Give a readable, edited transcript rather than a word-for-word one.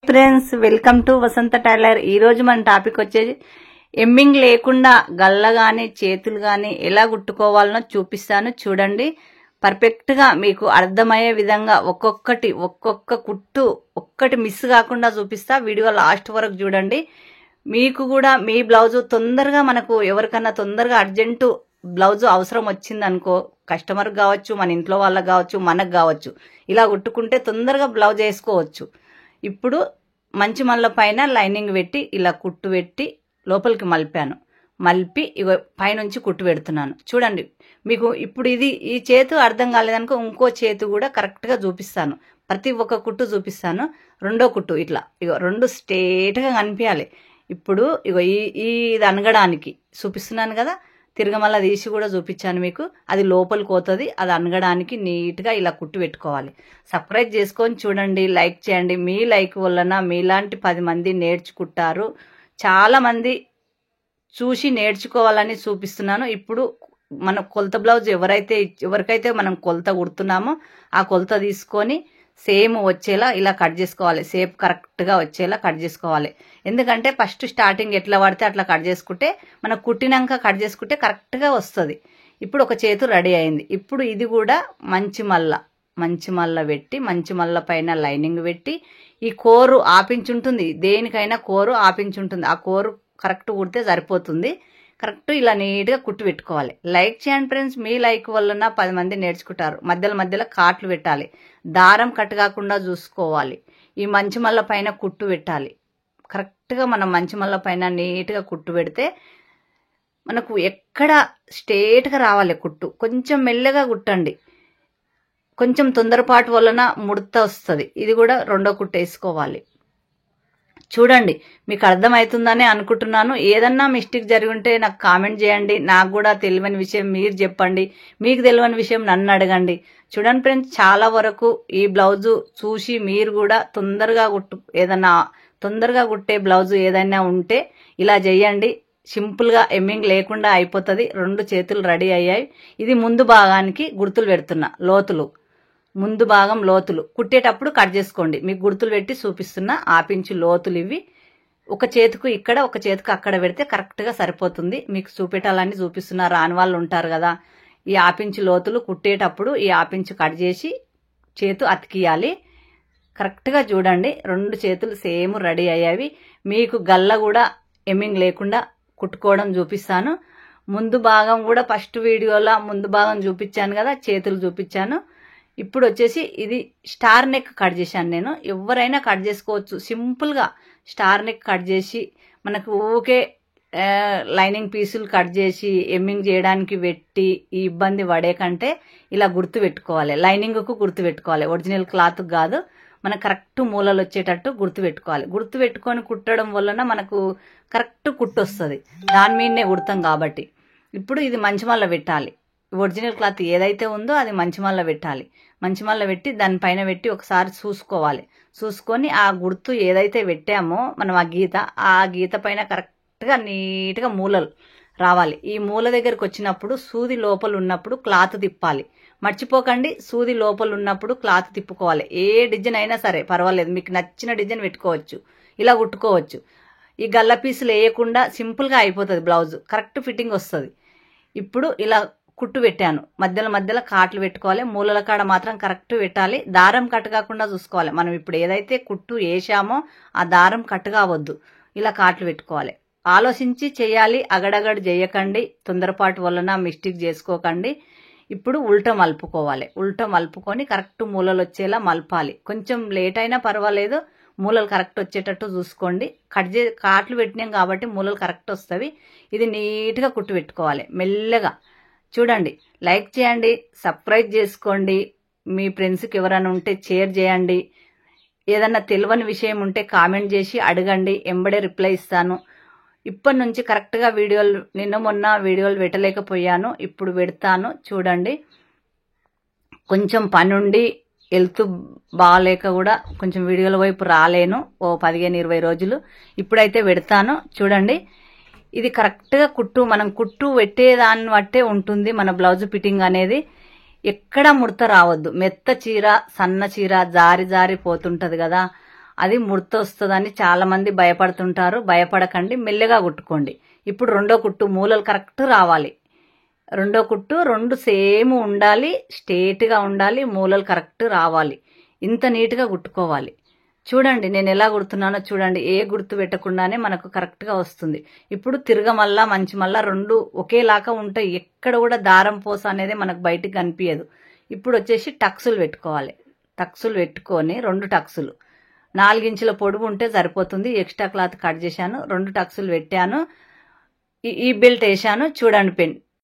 Friends, welcome to Vasantha tailor. ఈ రోజు మన టాపిక్ వచ్చేసి ఎమ్మింగ్ లేకుండా గల్ల గాని చేతులు గాని ఎలా కుట్టుకోవాలనో చూపిస్తాను. చూడండి, పర్ఫెక్ట్ గా మీకు అర్థమయ్యే విధంగా ఒక్కొక్క కుట్టు ఒక్కటి మిస్ కాకుండా చూపిస్తా. వీడియో లాస్ట్ వరకు చూడండి. మీకు కూడా మీ బ్లౌజ్ తొందరగా, మనకు ఎవరికన్నా తొందరగా అర్జెంటు బ్లౌజ్ అవసరం వచ్చింది అనుకో, కస్టమర్ కావచ్చు, మన ఇంట్లో వాళ్ళకి కావచ్చు, మనకు కావచ్చు, ఇలా కుట్టుకుంటే తొందరగా బ్లౌజ్ వేసుకోవచ్చు. ఇప్పుడు మంచి మల్ల పైన లైనింగ్ పెట్టి ఇలా కుట్టు పెట్టి లోపలికి మలిపి ఇగో పైనుంచి కుట్టు పెడుతున్నాను. చూడండి, మీకు ఇప్పుడు ఈ చేతు అర్థం కాలేదనుకో, ఇంకో చేతు కూడా కరెక్ట్గా చూపిస్తాను. ప్రతి ఒక్క కుట్టు చూపిస్తాను. రెండో కుట్టు ఇట్లా ఇగో రెండు స్ట్రేట్గా కనిపించాలి. ఇప్పుడు ఇగో ఇది అనగడానికి చూపిస్తున్నాను కదా, తిరగమల్ల తీసి కూడా చూపించాను మీకు. అది లోపలికి పోతుంది, అది అనగడానికి నీట్గా ఇలా కుట్టు పెట్టుకోవాలి. సబ్స్క్రైబ్ చేసుకొని చూడండి, లైక్ చేయండి. మీ లైక్ వలన మీలాంటి 10 మంది నేర్చుకుంటారు. చాలా మంది చూసి నేర్చుకోవాలని చూపిస్తున్నాను. ఇప్పుడు మన కొలత బ్లౌజ్ ఎవరికైతే మనం కొలత కుడుతున్నామో ఆ కొలత తీసుకొని సేమ్ వచ్చేలా ఇలా కట్ చేసుకోవాలి. షేప్ కరెక్ట్గా వచ్చేలా కట్ చేసుకోవాలి. ఎందుకంటే ఫస్ట్ స్టార్టింగ్ ఎట్లా పడితే అట్లా కట్ చేసుకుంటే, మనం కుట్టినాక కట్ చేసుకుంటే కరెక్ట్గా వస్తుంది. ఇప్పుడు ఒక చేతు రెడీ అయింది. ఇప్పుడు ఇది కూడా మంచి మల్ల పెట్టి, మంచి మల్ల పైన లైనింగ్ పెట్టి, ఈ కోరు ఆపించుంటుంది. దేనికైనా కోరు ఆపించుంటుంది. ఆ కోరు కరెక్ట్ కుడితే సరిపోతుంది. కరెక్ట్ ఇలా నీట్గా కుట్టు పెట్టుకోవాలి. లైక్ చేయండి ఫ్రెండ్స్, మీ లైక్ వలన 10 మంది నేర్చుకుంటారు. మధ్యలో కాట్లు పెట్టాలి. దారం కట్ కాకుండా చూసుకోవాలి. ఈ మంచి మల్ల పైన కుట్టు పెట్టాలి. కరెక్ట్గా మనం మంచి మల్ల పైన నీట్గా కుట్టు పెడితే మనకు ఎక్కడ స్ట్రేట్గా రావాలి కుట్టు. కొంచెం మెల్లగా కుట్టండి, కొంచెం తొందరపాటు వలన ముడత వస్తుంది. ఇది కూడా రెండో కుట్టు వేసుకోవాలి. చూడండి, మీకు అర్థమవుతుందని అనుకుంటున్నాను. ఏదన్నా మిస్టేక్ జరిగి ఉంటే నాకు కామెంట్ చేయండి. నాకు కూడా తెలియని విషయం మీరు చెప్పండి, మీకు తెలియని విషయం నన్ను అడగండి. చూడండి ఫ్రెండ్స్, చాలా వరకు ఈ బ్లౌజు చూసి మీరు కూడా తొందరగా కుట్టే బ్లౌజు ఏదైనా ఉంటే ఇలా చేయండి. సింపుల్గా ఎమ్మింగ్ లేకుండా అయిపోతుంది. 2 చేతులు రెడీ అయ్యాయి. ఇది ముందు భాగానికి గుర్తులు పెడుతున్నా. ముందు భాగం లోతులు కుట్టేటప్పుడు కట్ చేసుకోండి. మీకు గుర్తులు పెట్టి చూపిస్తున్నా. ఆపించు లోతులు ఇవి. ఒక చేతికి ఇక్కడ, ఒక చేతికి అక్కడ పెడితే కరెక్ట్గా సరిపోతుంది. మీకు చూపెట్టాలని చూపిస్తున్నా. రాని వాళ్ళు ఉంటారు కదా. ఈ ఆపించు లోతులు కుట్టేటప్పుడు ఈ ఆపించు కట్ చేసి చేతు అతికియాలి. కరెక్ట్గా చూడండి. 2 చేతులు సేమ్ రెడీ అయ్యావి. మీకు గల్ల కూడా ఎమ్మింగ్ లేకుండా కుట్టుకోవడం చూపిస్తాను. ముందు భాగం కూడా ఫస్ట్ వీడియోలో ముందు భాగం చూపించాను కదా, చేతులు చూపించాను. ఇప్పుడు వచ్చేసి ఇది స్టార్ నెక్ కట్ చేశాను నేను. ఎవరైనా కట్ చేసుకోవచ్చు. సింపుల్గా స్టార్ నెక్ కట్ చేసి, మనకు ఊకే లైనింగ్ పీసులు కట్ చేసి ఎమ్మింగ్ చేయడానికి పెట్టి ఈ ఇబ్బంది పడే కంటే ఇలా గుర్తు పెట్టుకోవాలి. లైనింగ్కు గుర్తు పెట్టుకోవాలి, ఒరిజినల్ క్లాత్ కాదు. మనకు కరెక్ట్ మూలలు వచ్చేటట్టు గుర్తు పెట్టుకోవాలి. గుర్తు పెట్టుకొని కుట్టడం వలన మనకు కరెక్ట్ కుట్టు వస్తుంది. దాని మీదనే కుడతాం కాబట్టి. ఇప్పుడు ఇది మంచి మల్ల పెట్టాలి. ఒరిజినల్ క్లాత్ ఏదైతే ఉందో అది మంచి మల్ల పెట్టాలి. మంచి మల్ల పెట్టి దానిపైన పెట్టి ఒకసారి చూసుకోవాలి. చూసుకొని ఆ గుర్తు ఏదైతే పెట్టామో మనం ఆ గీత పైన కరెక్ట్గా నీట్గా మూలలు రావాలి. ఈ మూల దగ్గరకు వచ్చినప్పుడు సూది లోపల ఉన్నప్పుడు క్లాత్ తిప్పాలి. మర్చిపోకండి, సూది లోపల ఉన్నప్పుడు క్లాత్ తిప్పుకోవాలి. ఏ డిజైన్ అయినా సరే పర్వాలేదు, మీకు నచ్చిన డిజైన్ పెట్టుకోవచ్చు, ఇలా కుట్టుకోవచ్చు. ఈ గల్ల పీసులు వేయకుండా సింపుల్గా అయిపోతుంది బ్లౌజ్. కరెక్ట్ ఫిట్టింగ్ వస్తుంది. ఇప్పుడు ఇలా కుట్టు పెట్టాను. మధ్యలో కాట్లు పెట్టుకోవాలి. మూలల కాడ మాత్రం కరెక్ట్ పెట్టాలి. దారం కట్ కాకుండా చూసుకోవాలి. మనం ఇప్పుడు ఏదైతే కుట్టు వేసామో ఆ దారం కట్ కావద్దు. ఇలా కాట్లు పెట్టుకోవాలి. ఆలోచించి చేయాలి. అగడగడు చేయకండి. తొందరపాటు వలన మిస్టేక్ చేసుకోకండి. ఇప్పుడు ఉల్టా మలుపుకోవాలి. ఉల్టా మలుపుకొని కరెక్ట్ మూలలు వచ్చేలా మలపాలి. కొంచెం లేట్ అయినా పర్వాలేదు, మూలలు కరెక్ట్ వచ్చేటట్టు చూసుకోండి. కాట్లు పెట్టినాం కాబట్టి మూలలు కరెక్ట్ వస్తాయి. ఇది నీట్గా కుట్టు పెట్టుకోవాలి మెల్లగా. చూడండి, లైక్ చేయండి, సబ్స్క్రైబ్ చేసుకోండి. మీ ఫ్రెండ్స్కి ఎవరైనా ఉంటే షేర్ చేయండి. ఏదన్నా తెలియని విషయం ఉంటే కామెంట్ చేసి అడగండి, ఎంబడే రిప్లై ఇస్తాను. ఇప్పటి నుంచి కరెక్ట్గా వీడియోలు, మొన్న వీడియోలు పెట్టలేకపోయాను, ఇప్పుడు పెడతాను. చూడండి, కొంచెం పనుండి హెల్త్ బాగాలేక కూడా కొంచెం వీడియోల వైపు రాలేను. ఓ 15-20 రోజులు. ఇప్పుడైతే పెడతాను. చూడండి, ఇది కరెక్ట్గా మనం కుట్టు పెట్టేదాన్ని బట్టే ఉంటుంది మన బ్లౌజ్ ఫిట్టింగ్ అనేది. ఎక్కడ ముడత రావద్దు. మెత్త చీర, సన్న చీర జారి పోతుంటది కదా, అది ముడత వస్తుందని చాలా మంది భయపడుతుంటారు. భయపడకండి, మెల్లగా కుట్టుకోండి. ఇప్పుడు రెండో కుట్టు మూలలు కరెక్ట్ రావాలి. రెండో కుట్టు రెండు సేమ్ ఉండాలి, స్ట్రేట్గా ఉండాలి, మూలలు కరెక్ట్ రావాలి. ఇంత నీట్గా కుట్టుకోవాలి. చూడండి నేను ఎలా కుడుతున్నానో చూడండి. ఏ గుర్తు పెట్టకుండానే మనకు కరెక్ట్గా వస్తుంది. ఇప్పుడు తిరగమల్లా మంచి మళ్ళా రెండు ఒకేలాగా ఉంటాయి. ఎక్కడ కూడా దారం పోస అనేది మనకు బయటికి కనిపించదు. ఇప్పుడు వచ్చేసి టక్సులు పెట్టుకోవాలి. టక్సులు పెట్టుకొని 2 టక్సులు 4 ఇంచుల పొడవు ఉంటే సరిపోతుంది. ఎక్స్ట్రా క్లాత్ కట్ చేశాను, 2 టక్సులు పెట్టాను, ఈ బెల్ట్ వేసాను. చూడండి